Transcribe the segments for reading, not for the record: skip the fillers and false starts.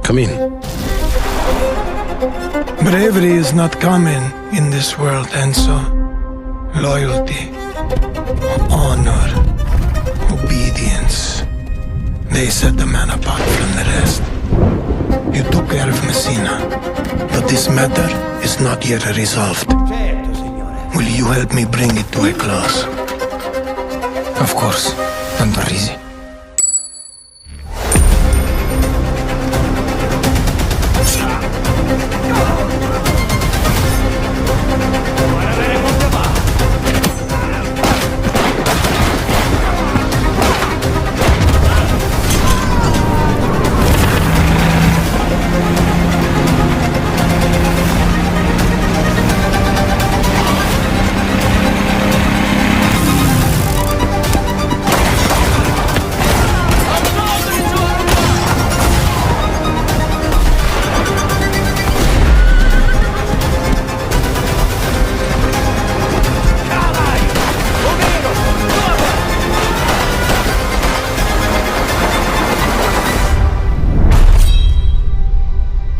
Come in. Bravery is not common in this world, Enzo. Loyalty, honor, obedience. They set the man apart from the rest. You took care of Messina, but this matter is not yet resolved. Will you help me bring it to a close? Of course, Andorisi.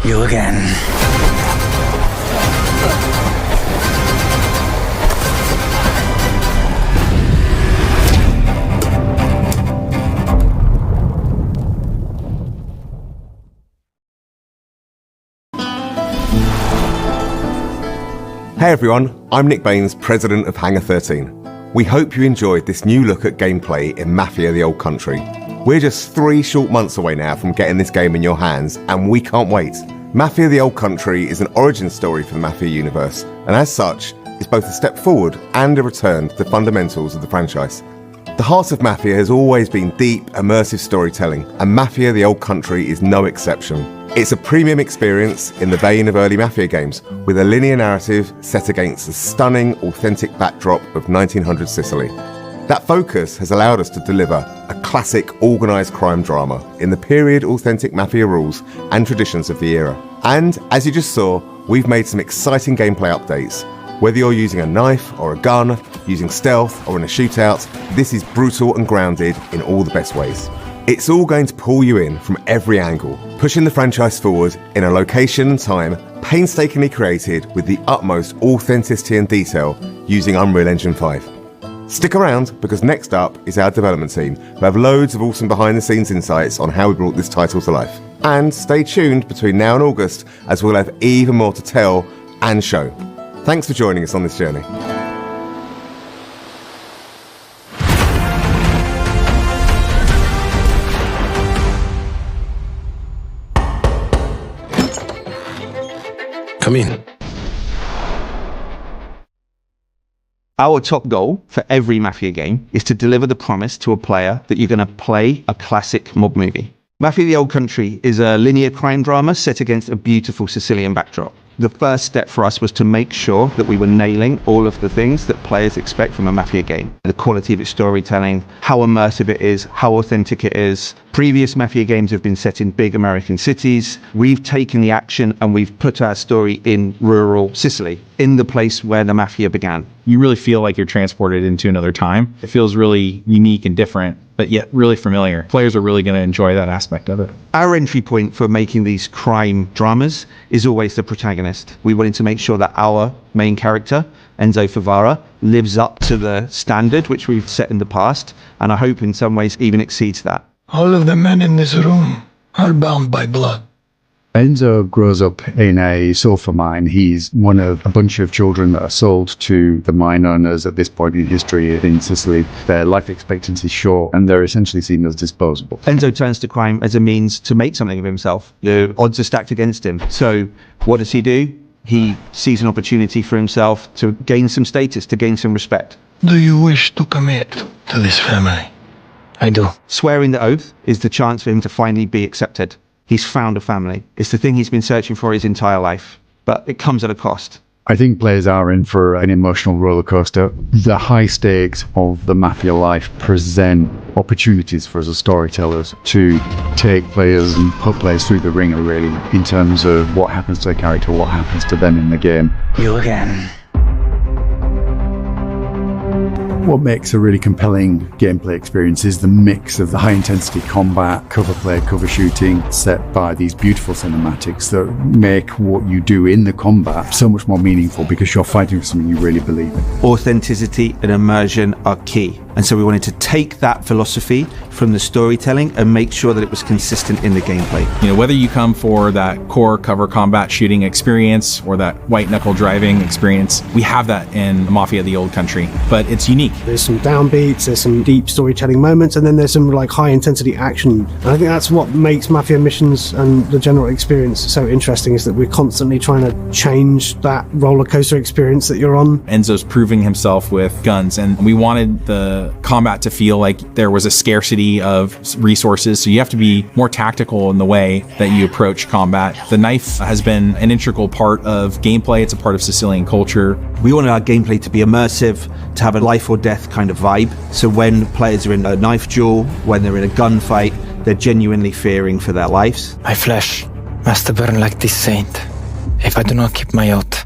You again. Hey everyone, I'm Nick Baines, President of Hangar 13. We hope you enjoyed this new look at gameplay in Mafia the Old Country. We're just 3 short months away now from getting this game in your hands, and we can't wait. Mafia the Old Country is an origin story for the Mafia universe, and as such, is both a step forward and a return to the fundamentals of the franchise. The heart of Mafia has always been deep, immersive storytelling, and Mafia the Old Country is no exception. It's a premium experience in the vein of early Mafia games, with a linear narrative set against a stunning, authentic backdrop of 1900 Sicily. That focus has allowed us to deliver a classic organised crime drama in the period authentic Mafia rules and traditions of the era. And, as you just saw, we've made some exciting gameplay updates. Whether you're using a knife or a gun, using stealth or in a shootout, this is brutal and grounded in all the best ways. It's all going to pull you in from every angle, pushing the franchise forward in a location and time painstakingly created with the utmost authenticity and detail using Unreal Engine 5. Stick around, because next up is our development team, who have loads of awesome behind-the-scenes insights on how we brought this title to life. And stay tuned between now and August, as we'll have even more to tell and show. Thanks for joining us on this journey. Come in. Our top goal for every Mafia game is to deliver the promise to a player that you're going to play a classic mob movie. Mafia the Old Country is a linear crime drama set against a beautiful Sicilian backdrop. The first step for us was to make sure that we were nailing all of the things that players expect from a Mafia game. The quality of its storytelling, how immersive it is, how authentic it is. Previous Mafia games have been set in big American cities. We've taken the action and we've put our story in rural Sicily, in the place where the Mafia began. You really feel like you're transported into another time. It feels really unique and different, but yet really familiar. Players are really going to enjoy that aspect of it. Our entry point for making these crime dramas is always the protagonist. We wanted to make sure that our main character, Enzo Favara, lives up to the standard which we've set in the past, and I hope in some ways even exceeds that. All of the men in this room are bound by blood. Enzo grows up in a sulfur mine. He's one of a bunch of children that are sold to the mine owners at this point in history in Sicily. Their life expectancy is short, and they're essentially seen as disposable. Enzo turns to crime as a means to make something of himself. The odds are stacked against him. So what does he do? He sees an opportunity for himself to gain some status, to gain some respect. Do you wish to commit to this family? I do. Swearing the oath is the chance for him to finally be accepted. He's found a family. It's the thing he's been searching for his entire life, but it comes at a cost. I think players are in for an emotional roller coaster. The high stakes of the Mafia life present opportunities for us as storytellers to take players and put players through the ringer, really, in terms of what happens to their character, what happens to them in the game. You again. What makes a really compelling gameplay experience is the mix of the high-intensity combat, cover play, cover shooting, set by these beautiful cinematics that make what you do in the combat so much more meaningful because you're fighting for something you really believe in. Authenticity and immersion are key. And so we wanted to take that philosophy from the storytelling and make sure that it was consistent in the gameplay. You know, whether you come for that core cover combat shooting experience or that white knuckle driving experience, we have that in Mafia the Old Country, but it's unique. There's some downbeats, there's some deep storytelling moments, and then there's some like high intensity action. And I think that's what makes Mafia missions and the general experience so interesting, is that we're constantly trying to change that roller coaster experience that you're on. Enzo's proving himself with guns, and we wanted the combat to feel like there was a scarcity of resources, so you have to be more tactical in the way that you approach combat. The knife has been an integral part of gameplay. It's a part of Sicilian culture. We wanted our gameplay to be immersive, to have a life or death kind of vibe. So when players are in a knife duel, when they're in a gunfight, they're genuinely fearing for their lives. My flesh must burn like this saint if I do not keep my oath.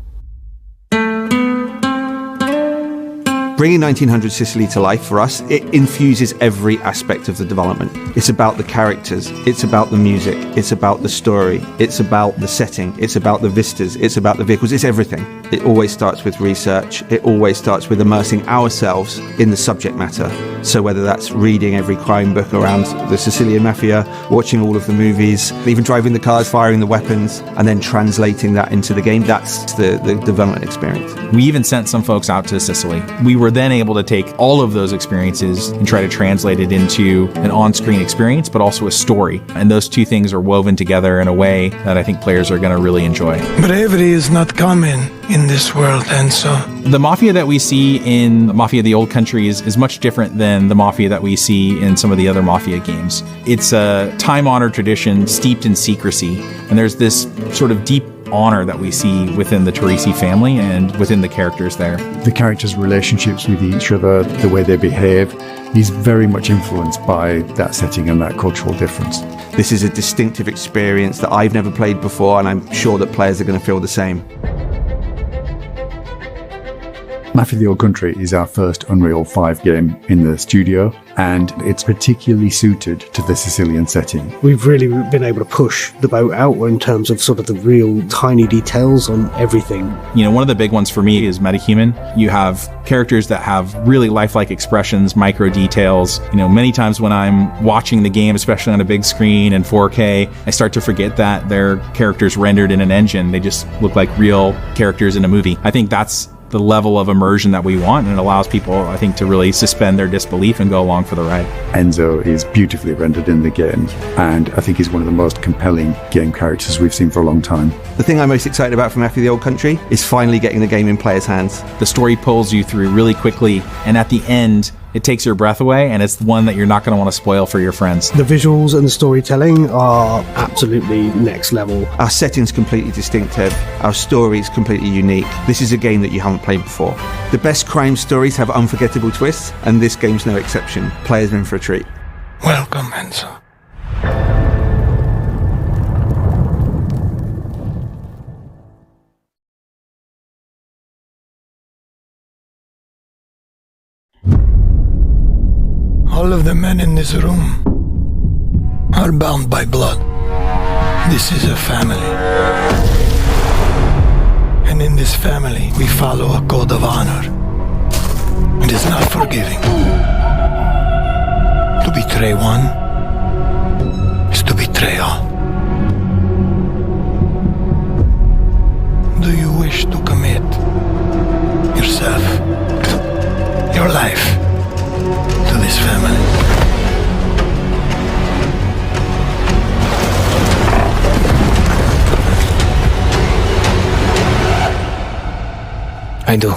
Bringing 1900 Sicily to life for us, it infuses every aspect of the development. It's about the characters, it's about the music, it's about the story, it's about the setting, it's about the vistas, it's about the vehicles, it's everything. It always starts with research, it always starts with immersing ourselves in the subject matter. So whether that's reading every crime book around the Sicilian Mafia, watching all of the movies, even driving the cars, firing the weapons, and then translating that into the game, that's the development experience. We even sent some folks out to Sicily. We were then able to take all of those experiences and try to translate it into an on-screen experience, but also a story. And those two things are woven together in a way that I think players are going to really enjoy. Bravery is not common in this world, Enzo. The Mafia that we see in Mafia the Old Country is much different than the Mafia that we see in some of the other Mafia games. It's a time-honored tradition steeped in secrecy, and there's this sort of deep honor that we see within the Teresi family and within the characters there. The characters' relationships with each other, the way they behave, is very much influenced by that setting and that cultural difference. This is a distinctive experience that I've never played before, and I'm sure that players are going to feel the same. Mafia the Old Country is our first Unreal 5 game in the studio, and it's particularly suited to the Sicilian setting. We've really been able to push the boat out in terms of sort of the real tiny details on everything. You know, one of the big ones for me is metahuman. You have characters that have really lifelike expressions, micro details. You know, many times when I'm watching the game, especially on a big screen in 4K, I start to forget that they're characters rendered in an engine. They just look like real characters in a movie. I think that's the level of immersion that we want, and it allows people, I think, to really suspend their disbelief and go along for the ride. Enzo is beautifully rendered in the game, and I think he's one of the most compelling game characters we've seen for a long time. The thing I'm most excited about from Mafia the Old Country is finally getting the game in players' hands. The story pulls you through really quickly, and at the end, it takes your breath away, and it's one that you're not going to want to spoil for your friends. The visuals and the storytelling are absolutely next level. Our setting's completely distinctive. Our story's completely unique. This is a game that you haven't played before. The best crime stories have unforgettable twists, and this game's no exception. Players are in for a treat. Welcome, Enzo. All of the men in this room are bound by blood. This is a family. And in this family, we follow a code of honor. It is not forgiving. To betray one is to betray all. Do you wish to commit yourself, your life, to this family? I do.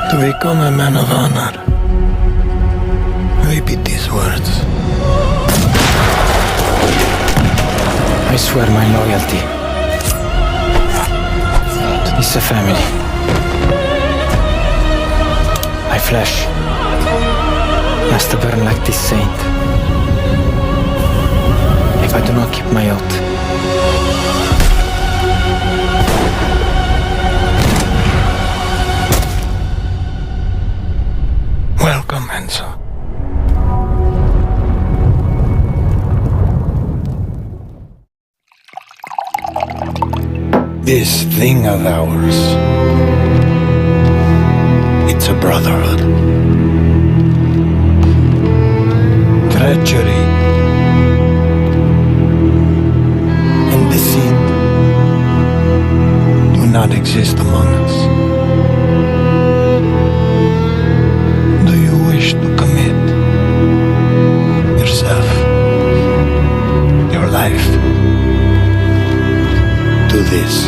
To become a man of honor, repeat these words. I swear my loyalty to this family. My flesh must burn like this saint if I do not keep my oath. This thing of ours, it's a brotherhood. Treachery and deceit do not exist among us. Do you wish to commit yourself, your life, to this